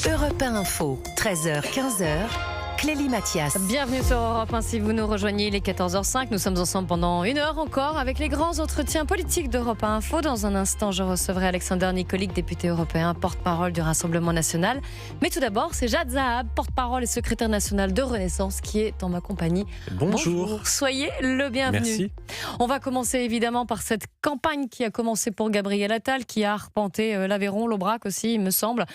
Europe 1 Info, 13h-15h, Clélie Mathias. Bienvenue sur Europe 1 si vous nous rejoignez, il est 14h05. Nous sommes ensemble pendant une heure encore avec les grands entretiens politiques d'Europe 1 Info. Dans un instant, je recevrai Alexander Nikolic, député européen, porte-parole du Rassemblement national. Mais tout d'abord, c'est Jad Zahab, porte-parole et secrétaire national de Renaissance, qui est en ma compagnie. Bonjour. Soyez le bienvenu. Merci. On va commencer évidemment par cette campagne qui a commencé pour Gabriel Attal, qui a arpenté l'Aveyron, l'Aubrac aussi, il me semble,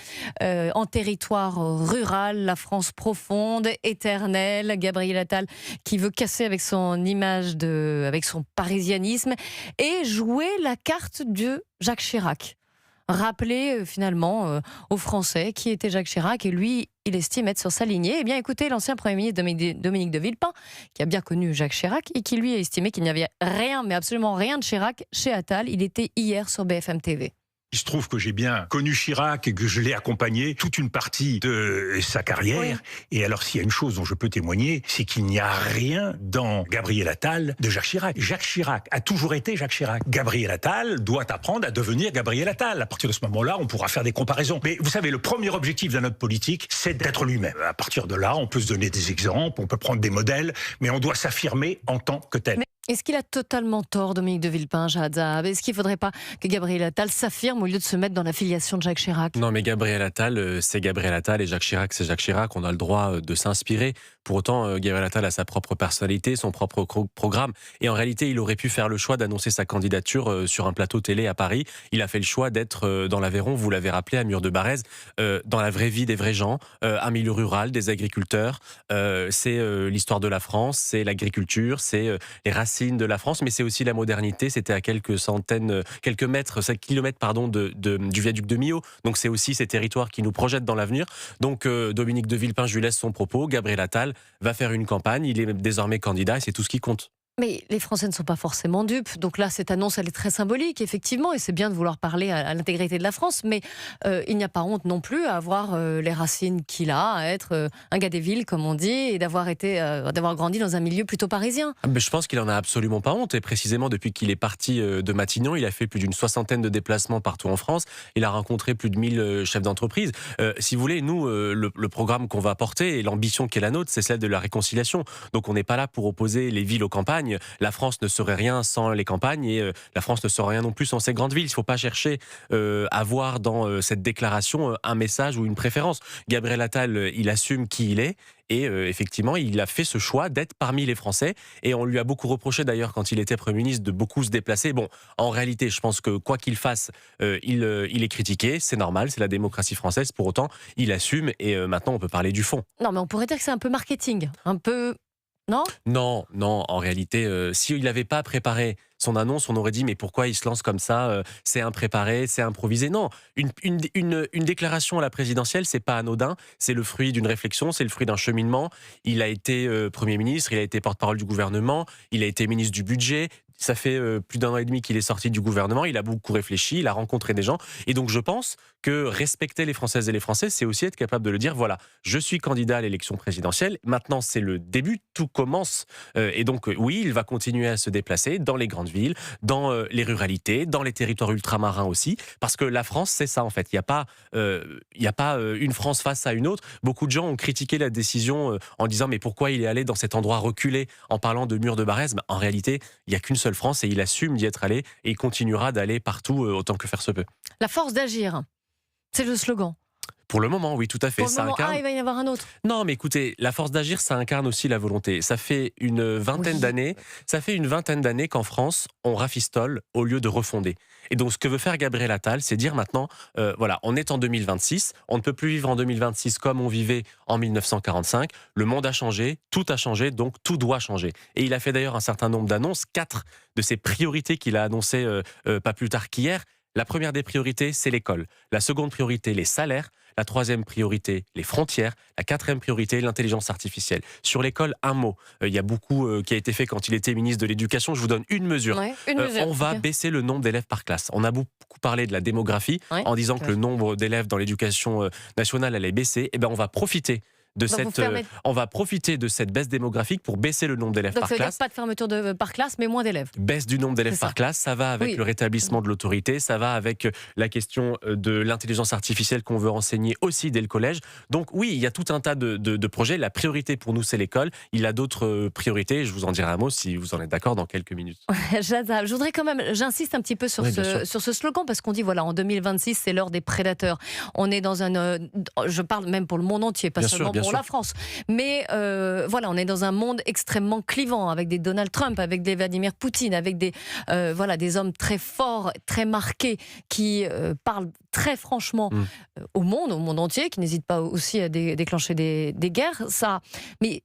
en territoire rural, la France profonde, éternelle. Gabriel Attal qui veut casser avec son image, avec son parisianisme et jouer la carte de Jacques Chirac. Rappeler finalement aux Français qui était Jacques Chirac et lui, il estime être sur sa lignée. Eh bien, écoutez, l'ancien Premier ministre Dominique de Villepin, qui a bien connu Jacques Chirac et qui lui a estimé qu'il n'y avait rien, mais absolument rien de Chirac chez Attal. Il était hier sur BFM TV. Il se trouve que j'ai bien connu Chirac et que je l'ai accompagné toute une partie de sa carrière. Oui. Et alors, s'il y a une chose dont je peux témoigner, c'est qu'il n'y a rien dans Gabriel Attal de Jacques Chirac. Jacques Chirac a toujours été Jacques Chirac. Gabriel Attal doit apprendre à devenir Gabriel Attal. À partir de ce moment-là, on pourra faire des comparaisons. Mais vous savez, le premier objectif d'un homme politique, c'est d'être lui-même. À partir de là, on peut se donner des exemples, on peut prendre des modèles, mais on doit s'affirmer en tant que tel. Est-ce qu'il a totalement tort, Dominique de Villepin, Jad Zahab ? Est-ce qu'il ne faudrait pas que Gabriel Attal s'affirme au lieu de se mettre dans l'affiliation de Jacques Chirac ? Non, mais Gabriel Attal, c'est Gabriel Attal et Jacques Chirac, c'est Jacques Chirac. On a le droit de s'inspirer. Pour autant, Gabriel Attal a sa propre personnalité, son propre programme. Et en réalité, il aurait pu faire le choix d'annoncer sa candidature sur un plateau télé à Paris. Il a fait le choix d'être dans l'Aveyron, vous l'avez rappelé, à Mur-de-Barrez, dans la vraie vie des vrais gens, un milieu rural, des agriculteurs. C'est l'histoire de la France, c'est l'agriculture, c'est les racines de la France, mais c'est aussi la modernité. C'était à quelques mètres, 5 kilomètres, du viaduc de Millau. Donc c'est aussi ces territoires qui nous projettent dans l'avenir. Donc Dominique de Villepin, je lui laisse son propos. Gabriel Attal va faire une campagne. Il est désormais candidat et c'est tout ce qui compte. Mais les Français ne sont pas forcément dupes. Donc là, cette annonce, elle est très symbolique, effectivement, et c'est bien de vouloir parler à l'intégrité de la France, mais il n'y a pas honte non plus à avoir les racines qu'il a, à être un gars des villes, comme on dit, et d'avoir grandi dans un milieu plutôt parisien. Mais je pense qu'il en a absolument pas honte, et précisément depuis qu'il est parti de Matignon, il a fait plus d'une 60aine de déplacements partout en France, il a rencontré plus de 1000 chefs d'entreprise. Si vous voulez, nous, le programme qu'on va porter, et l'ambition qui est la nôtre, c'est celle de la réconciliation. Donc on n'est pas là pour opposer les villes aux campagnes. La France ne serait rien sans les campagnes et la France ne serait rien non plus sans ces grandes villes. Il ne faut pas chercher à voir dans cette déclaration un message ou une préférence. Gabriel Attal, il assume qui il est. Et effectivement, il a fait ce choix d'être parmi les Français. Et on lui a beaucoup reproché d'ailleurs quand il était Premier ministre de beaucoup se déplacer. Bon, en réalité, je pense que quoi qu'il fasse, il est critiqué. C'est normal, c'est la démocratie française. Pour autant, il assume et maintenant on peut parler du fond. Non, mais on pourrait dire que c'est un peu marketing, un peu... Non, en réalité, s'il n'avait pas préparé son annonce, on aurait dit mais pourquoi il se lance comme ça, c'est impréparé, c'est improvisé. Non, une déclaration à la présidentielle, c'est pas anodin, c'est le fruit d'une réflexion, c'est le fruit d'un cheminement. Il a été Premier ministre, il a été porte-parole du gouvernement, il a été ministre du budget. Ça fait plus d'1 an et demi qu'il est sorti du gouvernement, il a beaucoup réfléchi, il a rencontré des gens. Et donc je pense que respecter les Françaises et les Français, c'est aussi être capable de le dire, voilà, je suis candidat à l'élection présidentielle, maintenant c'est le début, tout commence. Et donc oui, il va continuer à se déplacer dans les grandes villes, dans les ruralités, dans les territoires ultramarins aussi, parce que la France, c'est ça en fait. Il n'y a pas une France face à une autre. Beaucoup de gens ont critiqué la décision en disant mais pourquoi il est allé dans cet endroit reculé en parlant de Mur-de-Barrez. En réalité, il n'y a qu'une seule France et il assume d'y être allé et il continuera d'aller partout autant que faire se peut. La force d'agir, c'est le slogan. Pour le moment, oui, tout à fait. Pour le moment, il va y en avoir un autre. Non, mais écoutez, la force d'agir, ça incarne aussi la volonté. Ça fait une vingtaine d'années qu'en France, on rafistole au lieu de refonder. Et donc, ce que veut faire Gabriel Attal, c'est dire maintenant, voilà, on est en 2026, on ne peut plus vivre en 2026 comme on vivait en 1945. Le monde a changé, tout a changé, donc tout doit changer. Et il a fait d'ailleurs un certain nombre d'annonces, 4 de ses priorités qu'il a annoncées pas plus tard qu'hier. La première des priorités, c'est l'école. La seconde priorité, les salaires. La troisième priorité, les frontières. La quatrième priorité, l'intelligence artificielle. Sur l'école, un mot. Il y a beaucoup qui a été fait quand il était ministre de l'Éducation. Je vous donne une mesure. Ouais, on va baisser le nombre d'élèves par classe. On a beaucoup parlé de la démographie en disant que le nombre d'élèves dans l'éducation nationale allait baisser. Eh bien, on va profiter on va profiter de cette baisse démographique pour baisser le nombre d'élèves Donc par ça veut dire classe. pas de fermeture par classe, mais moins d'élèves. Baisse du nombre d'élèves C'est ça. par classe, ça va avec Oui. le rétablissement de l'autorité, ça va avec la question de l'intelligence artificielle qu'on veut enseigner aussi dès le collège. Donc oui, il y a tout un tas de projets. La priorité pour nous, c'est l'école. Il a d'autres priorités. Je vous en dirai un mot si vous en êtes d'accord dans quelques minutes. Jada, je voudrais quand même, j'insiste un petit peu sur, Oui, bien sûr. sur ce slogan, parce qu'on dit, voilà, en 2026, c'est l'heure des prédateurs. On est dans je parle même pour le monde entier, pas Bien seulement sûr, bien pour sûr. la France. Mais voilà, on est dans un monde extrêmement clivant, avec des Donald Trump, avec des Vladimir Poutine, avec des hommes très forts, très marqués, qui parlent très franchement au monde entier, qui n'hésitent pas aussi à déclencher des guerres. Mais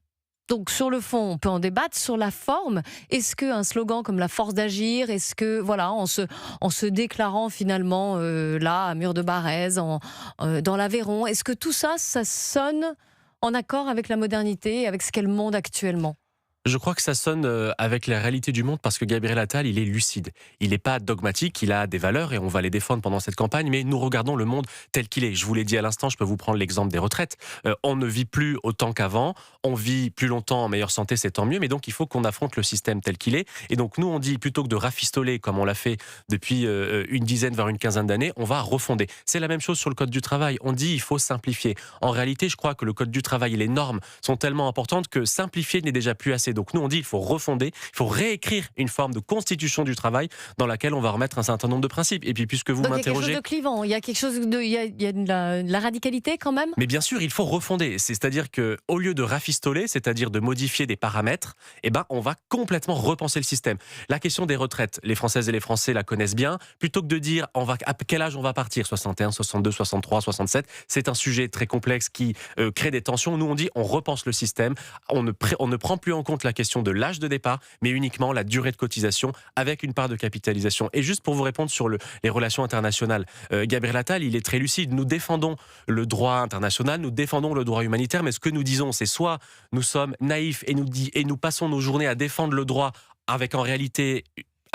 donc sur le fond, on peut en débattre. Sur la forme, est-ce qu'un slogan comme la force d'agir, est-ce que voilà, en se déclarant finalement là à Mur de Barrez, dans l'Aveyron, est-ce que tout ça sonne en accord avec la modernité, avec ce qu'est le monde actuellement ? Je crois que ça sonne avec la réalité du monde parce que Gabriel Attal, il est lucide. Il n'est pas dogmatique, il a des valeurs et on va les défendre pendant cette campagne, mais nous regardons le monde tel qu'il est. Je vous l'ai dit à l'instant, je peux vous prendre l'exemple des retraites. On ne vit plus autant qu'avant, on vit plus longtemps en meilleure santé, c'est tant mieux, mais donc il faut qu'on affronte le système tel qu'il est. Et donc nous, on dit, plutôt que de rafistoler comme on l'a fait depuis une dizaine, voire une quinzaine d'années, on va refonder. C'est la même chose sur le Code du travail. On dit, il faut simplifier. En réalité, je crois que le Code du travail et les normes sont tellement importantes que simplifier n'est déjà plus assez. Donc nous, on dit il faut refonder, il faut réécrire une forme de constitution du travail dans laquelle on va remettre un certain nombre de principes. Et puis puisque vous Donc il y a quelque m'interrogez... chose de clivant, il y a quelque chose il y a de la radicalité quand même. Mais bien sûr, il faut refonder. C'est-à-dire qu'au lieu de rafistoler, c'est-à-dire de modifier des paramètres, on va complètement repenser le système. La question des retraites, les Françaises et les Français la connaissent bien. Plutôt que de dire à quel âge on va partir, 61, 62, 63, 67, c'est un sujet très complexe qui crée des tensions. Nous, on dit on repense le système, on ne prend plus en compte la question de l'âge de départ, mais uniquement la durée de cotisation avec une part de capitalisation. Et juste pour vous répondre sur les relations internationales, Gabriel Attal, il est très lucide. Nous défendons le droit international, nous défendons le droit humanitaire, mais ce que nous disons, c'est soit nous sommes naïfs et nous passons nos journées à défendre le droit avec en réalité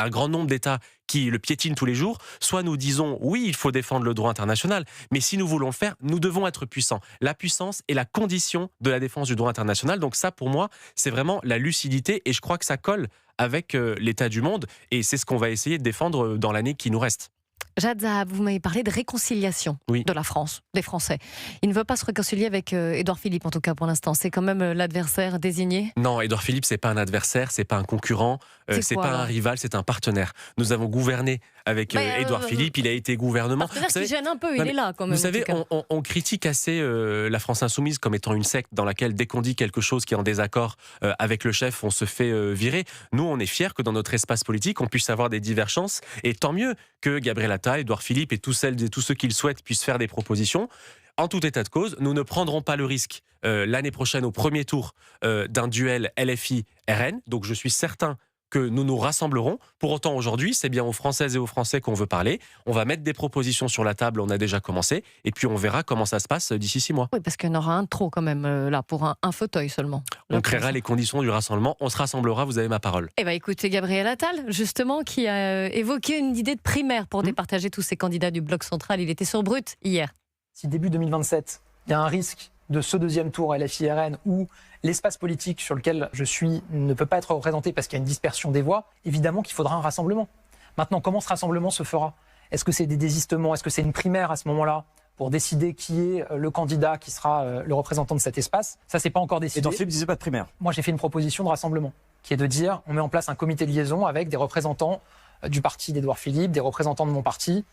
un grand nombre d'États qui le piétinent tous les jours, soit nous disons oui, il faut défendre le droit international, mais si nous voulons le faire, nous devons être puissants. La puissance est la condition de la défense du droit international. Donc ça, pour moi, c'est vraiment la lucidité et je crois que ça colle avec l'état du monde et c'est ce qu'on va essayer de défendre dans l'année qui nous reste. Jad Zahab, vous m'avez parlé de réconciliation de la France, des Français. Il ne veut pas se réconcilier avec Édouard Philippe, en tout cas pour l'instant. C'est quand même l'adversaire désigné. Non, Édouard Philippe, c'est pas un adversaire, c'est pas un concurrent, c'est pas un rival, c'est un partenaire. Nous avons gouverné avec Édouard Philippe, il a été gouvernement. Partenaire qui gêne un peu, il est là quand même. Vous savez, on critique assez la France Insoumise comme étant une secte dans laquelle dès qu'on dit quelque chose qui est en désaccord avec le chef, on se fait virer. Nous, on est fiers que dans notre espace politique, on puisse avoir des divergences et tant mieux que Gabriel Attal, Édouard Philippe et tous ceux qui le souhaitent puissent faire des propositions. En tout état de cause, nous ne prendrons pas le risque l'année prochaine au premier tour d'un duel LFI-RN. Donc je suis certain que nous nous rassemblerons. Pour autant, aujourd'hui, c'est bien aux Françaises et aux Français qu'on veut parler. On va mettre des propositions sur la table, on a déjà commencé, et puis on verra comment ça se passe d'ici 6 mois. Oui, parce qu'il y en aura un de trop quand même, là, pour un fauteuil seulement. On créera les conditions du rassemblement, on se rassemblera, vous avez ma parole. Eh bien, écoutez, Gabriel Attal, justement, qui a évoqué une idée de primaire pour départager tous ces candidats du Bloc central. Il était sur Brut hier. Si début 2027, il y a un risque de ce deuxième tour LFI-RN où l'espace politique sur lequel je suis ne peut pas être représenté parce qu'il y a une dispersion des voix, évidemment qu'il faudra un rassemblement. Maintenant, comment ce rassemblement se fera ? Est-ce que c'est des désistements ? Est-ce que c'est une primaire à ce moment-là pour décider qui est le candidat qui sera le représentant de cet espace ? Ça, c'est pas encore décidé. Et dans Philippe disait pas de primaire. Moi, j'ai fait une proposition de rassemblement qui est de dire on met en place un comité de liaison avec des représentants du parti d'Édouard Philippe, des représentants de mon parti,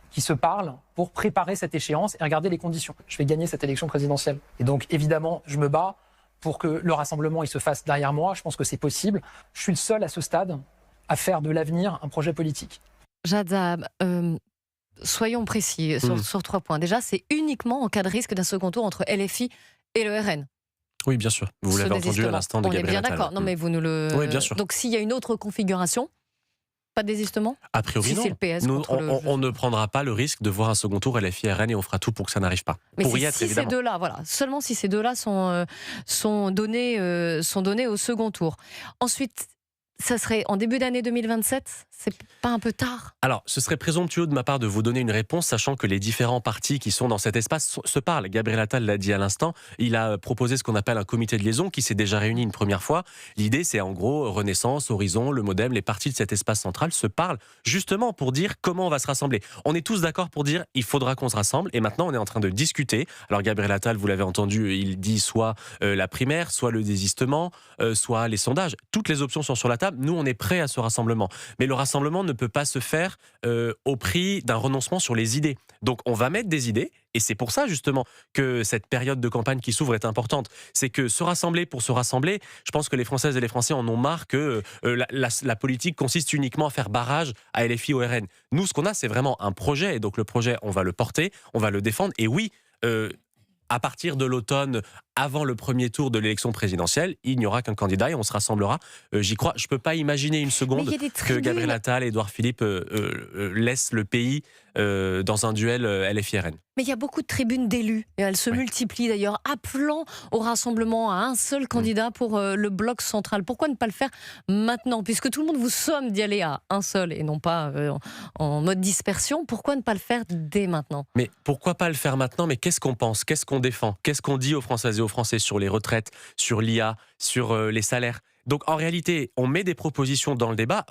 qui se parlent pour préparer cette échéance et regarder les conditions. Je vais gagner cette élection présidentielle. Et donc, évidemment, je me bats pour que le rassemblement il se fasse derrière moi. Je pense que c'est possible. Je suis le seul à ce stade à faire de l'avenir un projet politique. Jad Zahab, soyons précis sur 3 points. Déjà, c'est uniquement en cas de risque d'un second tour entre LFI et le RN. Oui, bien sûr. Vous l'avez entendu à l'instant de Gabriel Attal. On est bien d'accord. Non, mais vous nous le... Oui, bien sûr. Donc, s'il y a une autre configuration, pas de désistement ? A priori, non. C'est le PS Nous, contre on ne prendra pas le risque de voir un second tour LFI-RN et on fera tout pour que ça n'arrive pas. Mais pour y si être, ces évidemment. deux-là, voilà, seulement si ces deux-là sont donnés au second tour. Ensuite, ça serait en début d'année 2027, C'est pas un peu tard? Alors, ce serait présomptueux de ma part de vous donner une réponse, sachant que les différents partis qui sont dans cet espace se parlent. Gabriel Attal l'a dit à l'instant, il a proposé ce qu'on appelle un comité de liaison qui s'est déjà réuni une première fois. L'idée, c'est en gros Renaissance, Horizon, le Modem, les partis de cet espace central se parlent justement pour dire comment on va se rassembler. On est tous d'accord pour dire il faudra qu'on se rassemble, et maintenant on est en train de discuter. Alors Gabriel Attal, vous l'avez entendu, il dit soit la primaire, soit le désistement, soit les sondages. Toutes les options sont sur la table. Nous, on est prêts à ce rassemblement. Mais le rassemblement ne peut pas se faire au prix d'un renoncement sur les idées. Donc on va mettre des idées, et c'est pour ça justement que cette période de campagne qui s'ouvre est importante. C'est que se rassembler pour se rassembler, je pense que les Françaises et les Français en ont marre que la politique consiste uniquement à faire barrage à LFI au RN. Nous, ce qu'on a, c'est vraiment un projet, et donc le projet, on va le porter, on va le défendre, et oui, à partir de l'automne, avant le premier tour de l'élection présidentielle, il n'y aura qu'un candidat et on se rassemblera. J'y crois. Je ne peux pas imaginer une seconde que Gabriel Attal et Édouard Philippe laissent le pays dans un duel LFI-RN. Mais il y a beaucoup de tribunes d'élus, et elles se multiplient d'ailleurs, appelant au rassemblement à un seul candidat pour le bloc central. Pourquoi ne pas le faire maintenant? Puisque tout le monde vous somme d'y aller à un seul et non pas en mode dispersion, pourquoi ne pas le faire dès maintenant? Mais pourquoi pas le faire maintenant? Mais qu'est-ce qu'on pense? Qu'est-ce qu'on défend? Qu'est-ce qu'on dit aux Françaises et aux Français sur les retraites, sur l'IA, sur les salaires? Donc en réalité, on met des propositions dans le débat.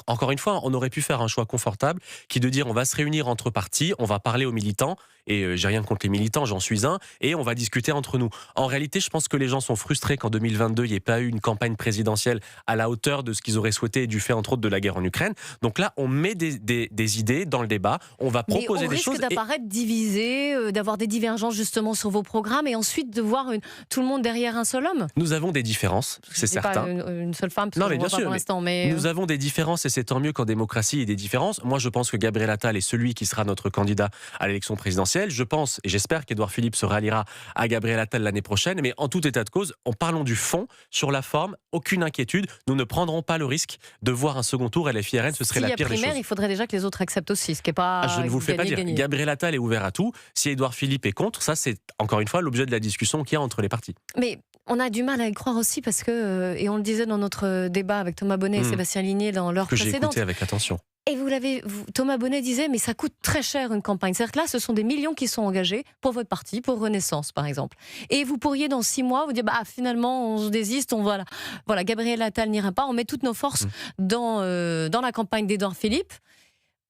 Encore une fois, on aurait pu faire un choix confortable qui est de dire on va se réunir entre partis, on va parler aux militants, et j'ai rien contre les militants, j'en suis un, et on va discuter entre nous. En réalité, je pense que les gens sont frustrés qu'en 2022, il n'y ait pas eu une campagne présidentielle à la hauteur de ce qu'ils auraient souhaité, du fait entre autres de la guerre en Ukraine. Donc là, on met des idées dans le débat, on va proposer des choses. Mais on risque d'apparaître divisé, d'avoir des divergences justement sur vos programmes, et ensuite de voir tout le monde derrière un seul homme. Nous avons des différences, c'est certain. Pas une seule femme, parce non, qu'on mais bien voit pas sûr, pour l'instant. Mais nous avons des différences, et c'est tant mieux qu'en démocratie il y ait des différences. Moi, je pense que Gabriel Attal est celui qui sera notre candidat à l'élection présidentielle. Je pense, et j'espère qu'Édouard Philippe se ralliera à Gabriel Attal l'année prochaine. Mais en tout état de cause, parlons du fond. Sur la forme, aucune inquiétude. Nous ne prendrons pas le risque de voir un second tour LFI-RN. Ce serait la pire des choses. Il faudrait déjà que les autres acceptent aussi, ce qui n'est pas. Je ne vous le fais pas dire. Gabriel Attal est ouvert à tout. Si Édouard Philippe est contre, ça c'est encore une fois l'objet de la discussion qu'il y a entre les partis. Mais on a du mal à y croire aussi parce que, et on le disait dans notre débat avec Thomas Bonnet et Sébastien Ligné dans l'heure précédente. Que j'ai écouté avec attention. Et Thomas Bonnet disait, mais ça coûte très cher une campagne. C'est-à-dire que là, ce sont des millions qui sont engagés pour votre parti, pour Renaissance, par exemple. Et vous pourriez, dans 6 mois, vous dire, finalement, on se désiste, voilà, Gabriel Attal n'ira pas, on met toutes nos forces dans la campagne d'Édouard Philippe,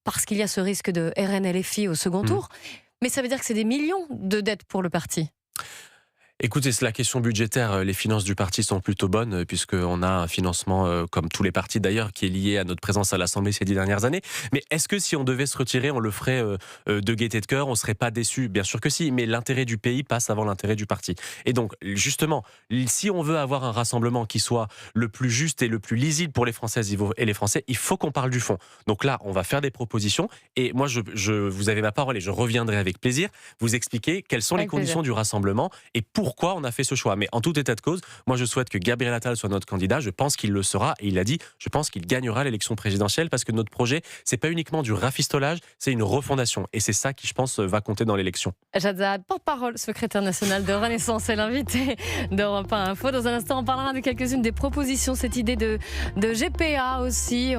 parce qu'il y a ce risque de RN-LFI au second tour. Mais ça veut dire que c'est des millions de dettes pour le parti. Écoutez, c'est la question budgétaire. Les finances du parti sont plutôt bonnes, puisqu'on a un financement, comme tous les partis d'ailleurs, qui est lié à notre présence à l'Assemblée ces 10 dernières années. Mais est-ce que si on devait se retirer, on le ferait de gaieté de cœur, on ne serait pas déçu? Bien sûr que si, mais l'intérêt du pays passe avant l'intérêt du parti. Et donc, justement, si on veut avoir un rassemblement qui soit le plus juste et le plus lisible pour les Françaises et les Français, il faut qu'on parle du fond. Donc là, on va faire des propositions. Et moi, vous avez ma parole et je reviendrai avec plaisir vous expliquer quelles sont les conditions du rassemblement et pourquoi on a fait ce choix. Mais en tout état de cause, moi je souhaite que Gabriel Attal soit notre candidat. Je pense qu'il le sera, et il a dit, je pense qu'il gagnera l'élection présidentielle, parce que notre projet, c'est pas uniquement du rafistolage, c'est une refondation. Et c'est ça qui, je pense, va compter dans l'élection. Jad Zahad, porte-parole, secrétaire national de Renaissance, est l'invité d'Europe 1 Info. Dans un instant, on parlera de quelques-unes des propositions, cette idée de GPA aussi.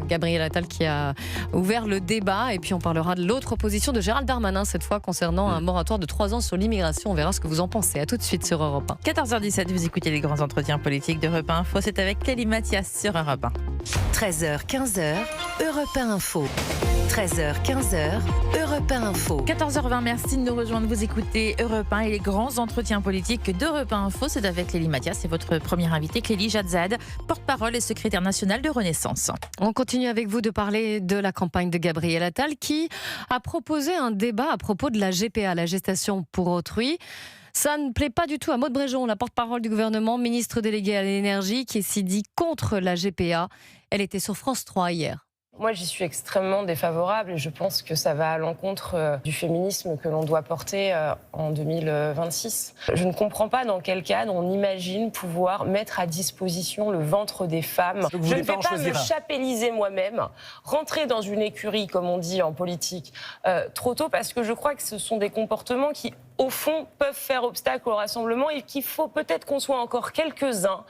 Gabriel Attal qui a ouvert le débat, et puis on parlera de l'autre opposition de Gérald Darmanin, cette fois concernant un moratoire de 3 ans sur l'immigration. On verra ce que vous en pensez. À tout de suite sur Europe 1. 14h17, vous écoutez les grands entretiens politiques d'Europe 1 Info. C'est avec Clélie Mathias sur Europe 1. 13h, 15h, Europe 1 Info. 13h, 15h, Europe 1 Info. 14h20, merci de nous rejoindre. Vous écoutez Europe 1 et les grands entretiens politiques d'Europe 1 Info. C'est avec Clélie Mathias et votre première invitée, Clélie Jad Zahad, porte-parole et secrétaire nationale de Renaissance. On continue avec vous de parler de la campagne de Gabriel Attal qui a proposé un débat à propos de la GPA, la gestation pour autrui. Ça ne plaît pas du tout à Maud Bréjon, la porte-parole du gouvernement, ministre déléguée à l'énergie, qui s'est dit contre la GPA. Elle était sur France 3 hier. Moi, j'y suis extrêmement défavorable et je pense que ça va à l'encontre du féminisme que l'on doit porter en 2026. Je ne comprends pas dans quel cadre on imagine pouvoir mettre à disposition le ventre des femmes. Je ne vais pas me chapelliser moi-même, rentrer dans une écurie, comme on dit en politique, trop tôt, parce que je crois que ce sont des comportements qui, au fond, peuvent faire obstacle au rassemblement et qu'il faut peut-être qu'on soit encore quelques-uns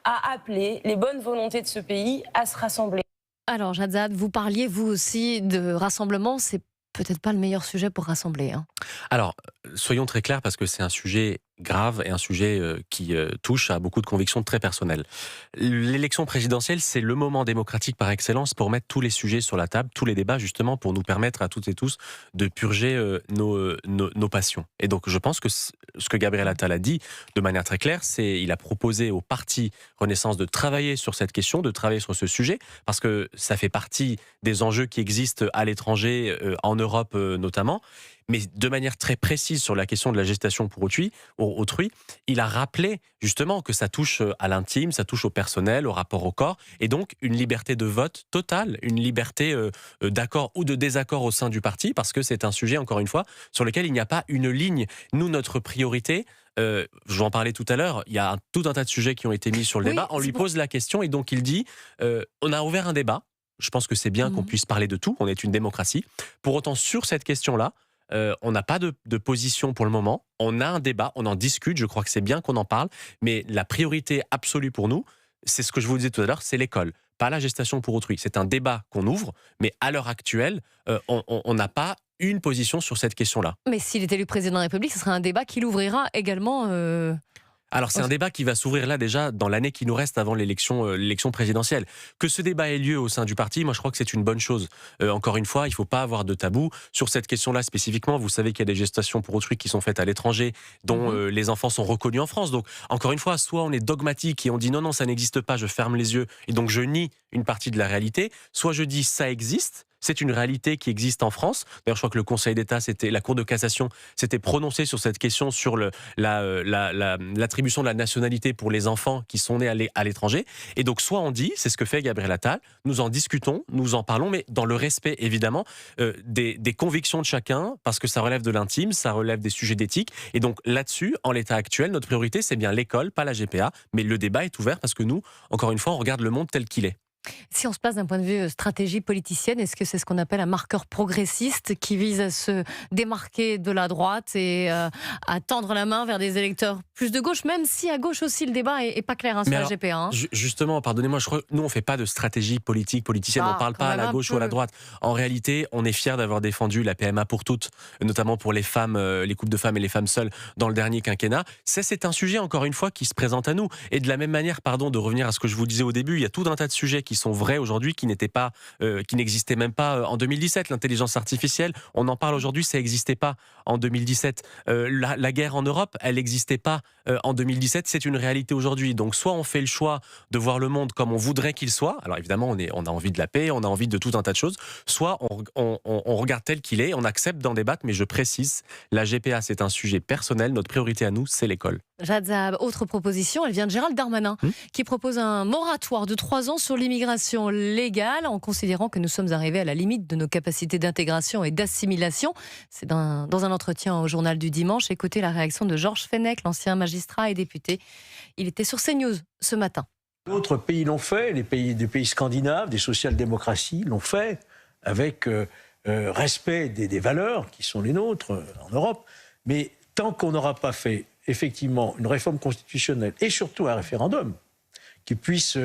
à appeler les bonnes volontés de ce pays à se rassembler. Alors, Jadzad, vous parliez, vous aussi, de rassemblement. C'est peut-être pas le meilleur sujet pour rassembler. Hein. Alors, soyons très clairs parce que c'est un sujet grave et un sujet qui touche à beaucoup de convictions très personnelles. L'élection présidentielle, c'est le moment démocratique par excellence pour mettre tous les sujets sur la table, tous les débats, justement, pour nous permettre à toutes et tous de purger nos passions. Et donc, je pense que ce que Gabriel Attal a dit de manière très claire, c'est il a proposé au parti Renaissance de travailler sur cette question, de travailler sur ce sujet, parce que ça fait partie des enjeux qui existent à l'étranger, en Europe notamment. Mais de manière très précise sur la question de la gestation pour autrui, il a rappelé justement que ça touche à l'intime, ça touche au personnel, au rapport au corps, et donc une liberté de vote totale, une liberté d'accord ou de désaccord au sein du parti, parce que c'est un sujet, encore une fois, sur lequel il n'y a pas une ligne. Nous, notre priorité, je vais en parler tout à l'heure, il y a tout un tas de sujets qui ont été mis sur le débat, on lui pose la question, et donc il dit, on a ouvert un débat, je pense que c'est bien qu'on puisse parler de tout, on est une démocratie, pour autant sur cette question-là, on n'a pas de position pour le moment. On a un débat, on en discute. Je crois que c'est bien qu'on en parle. Mais la priorité absolue pour nous, c'est ce que je vous disais tout à l'heure, c'est l'école, pas la gestation pour autrui. C'est un débat qu'on ouvre, mais à l'heure actuelle, on n'a pas une position sur cette question-là. Mais s'il est élu président de la République, ce sera un débat qu'il ouvrira également. Alors c'est un débat qui va s'ouvrir là déjà dans l'année qui nous reste avant l'élection présidentielle. Que ce débat ait lieu au sein du parti, moi je crois que c'est une bonne chose. Encore une fois, il ne faut pas avoir de tabou. Sur cette question-là spécifiquement, vous savez qu'il y a des gestations pour autrui qui sont faites à l'étranger, dont les enfants sont reconnus en France. Donc encore une fois, soit on est dogmatique et on dit non, ça n'existe pas, je ferme les yeux et donc je nie une partie de la réalité, soit je dis ça existe. C'est une réalité qui existe en France. D'ailleurs, je crois que le Conseil d'État, la Cour de cassation, s'était prononcée sur cette question, sur l'attribution de la nationalité pour les enfants qui sont nés à l'étranger. Et donc, soit on dit, c'est ce que fait Gabriel Attal, nous en discutons, nous en parlons, mais dans le respect, évidemment, des convictions de chacun, parce que ça relève de l'intime, ça relève des sujets d'éthique. Et donc, là-dessus, en l'état actuel, notre priorité, c'est bien l'école, pas la GPA. Mais le débat est ouvert parce que nous, encore une fois, on regarde le monde tel qu'il est. Si on se place d'un point de vue stratégie politicienne, est-ce que c'est ce qu'on appelle un marqueur progressiste qui vise à se démarquer de la droite et à tendre la main vers des électeurs plus de gauche, même si à gauche aussi le débat est pas clair sur la GPA. Hein. Justement, pardonnez-moi, nous on fait pas de stratégie politicienne, on parle pas à la gauche ou à la droite. En réalité, on est fiers d'avoir défendu la PMA pour toutes, notamment pour les femmes, les couples de femmes et les femmes seules dans le dernier quinquennat. C'est un sujet, encore une fois, qui se présente à nous. Et de la même manière, de revenir à ce que je vous disais au début, il y a tout un tas de sujets qui sont vrais aujourd'hui, qui n'existaient même pas en 2017. L'intelligence artificielle, on en parle aujourd'hui, ça n'existait pas en 2017. La guerre en Europe, elle n'existait pas en 2017, c'est une réalité aujourd'hui. Donc soit on fait le choix de voir le monde comme on voudrait qu'il soit, alors évidemment on a envie de la paix, on a envie de tout un tas de choses, soit on regarde tel qu'il est, on accepte d'en débattre, mais je précise, la GPA c'est un sujet personnel, notre priorité à nous c'est l'école. Jadzab, autre proposition, elle vient de Gérald Darmanin, qui propose un moratoire de 3 ans sur l'immigration légale, en considérant que nous sommes arrivés à la limite de nos capacités d'intégration et d'assimilation. C'est dans un entretien au journal du dimanche. Écoutez la réaction de Georges Fenech, l'ancien magistrat et député. Il était sur CNews ce matin. D'autres pays l'ont fait, des pays scandinaves, des social-démocraties l'ont fait, avec respect des valeurs qui sont les nôtres en Europe. Mais tant qu'on n'aura pas fait effectivement une réforme constitutionnelle et surtout un référendum qui puisse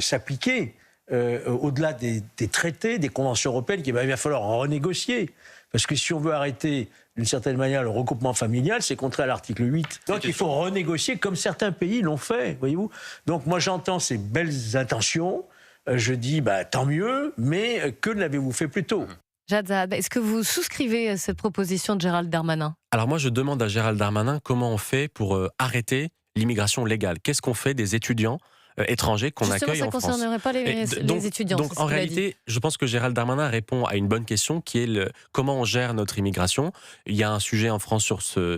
s'appliquer au-delà des traités, des conventions européennes, il va falloir renégocier. Parce que si on veut arrêter d'une certaine manière le regroupement familial, c'est contraire à l'article 8. Donc il faut renégocier comme certains pays l'ont fait, voyez-vous. Donc moi j'entends ces belles intentions, je dis tant mieux, mais que l'avez-vous fait plus tôt ? Jadzad, est-ce que vous souscrivez à cette proposition de Gérald Darmanin ? Alors moi je demande à Gérald Darmanin comment on fait pour arrêter l'immigration légale. Qu'est-ce qu'on fait des étudiants étrangers qu'on accueille en France. Ça ne concernerait pas les étudiants. Donc en réalité, je pense que Gérald Darmanin répond à une bonne question qui est comment on gère notre immigration. Il y a un sujet en France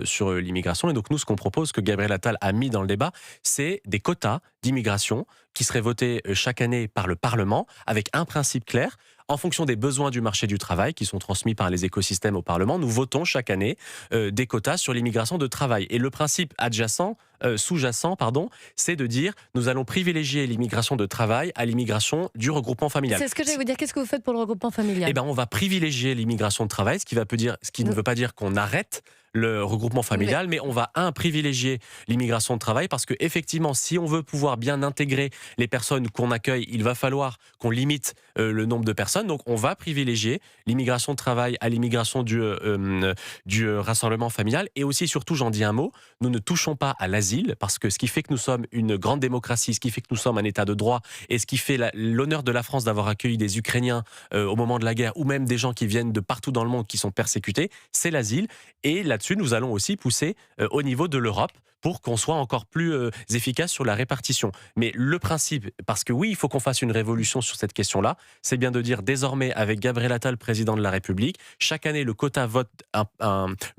sur l'immigration et donc nous, ce qu'on propose, que Gabriel Attal a mis dans le débat, c'est des quotas d'immigration qui seraient votés chaque année par le Parlement avec un principe clair. En fonction des besoins du marché du travail qui sont transmis par les écosystèmes au Parlement, nous votons chaque année des quotas sur l'immigration de travail. Et le principe adjacent sous-jacent, c'est de dire nous allons privilégier l'immigration de travail à l'immigration du regroupement familial. C'est ce que j'allais vous dire. Qu'est-ce que vous faites pour le regroupement familial? Eh ben, on va privilégier l'immigration de travail, ce qui ne veut pas dire qu'on arrête le regroupement familial, mais on va privilégier l'immigration de travail parce que effectivement, si on veut pouvoir bien intégrer les personnes qu'on accueille, il va falloir qu'on limite le nombre de personnes. Donc, on va privilégier l'immigration de travail à l'immigration du rassemblement familial. Et aussi, surtout, j'en dis un mot, nous ne touchons pas à l'asile parce que ce qui fait que nous sommes une grande démocratie, ce qui fait que nous sommes un État de droit et ce qui fait l'honneur de la France d'avoir accueilli des Ukrainiens au moment de la guerre ou même des gens qui viennent de partout dans le monde qui sont persécutés, c'est l'asile. Et là-dessus, nous allons aussi pousser au niveau de l'Europe pour qu'on soit encore plus efficace sur la répartition. Mais le principe, parce que oui, il faut qu'on fasse une révolution sur cette question-là, c'est bien de dire désormais avec Gabriel Attal, président de la République, chaque année le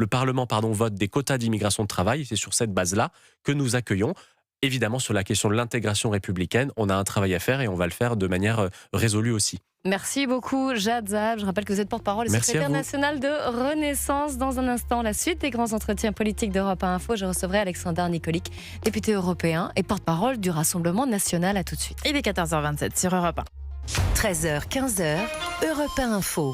Parlement vote des quotas d'immigration de travail. C'est sur cette base-là que nous accueillons. Évidemment, sur la question de l'intégration républicaine, on a un travail à faire et on va le faire de manière résolue aussi. Merci beaucoup, Jad Zab. Je rappelle que vous êtes porte-parole et secrétaire national de Renaissance. Dans un instant, la suite des grands entretiens politiques d'Europe 1 Info. Je recevrai Alexander Nikolic, député européen et porte-parole du Rassemblement national. À tout de suite. Il est 14h27 sur Europe 1. 13h, 15h, Europe 1 Info.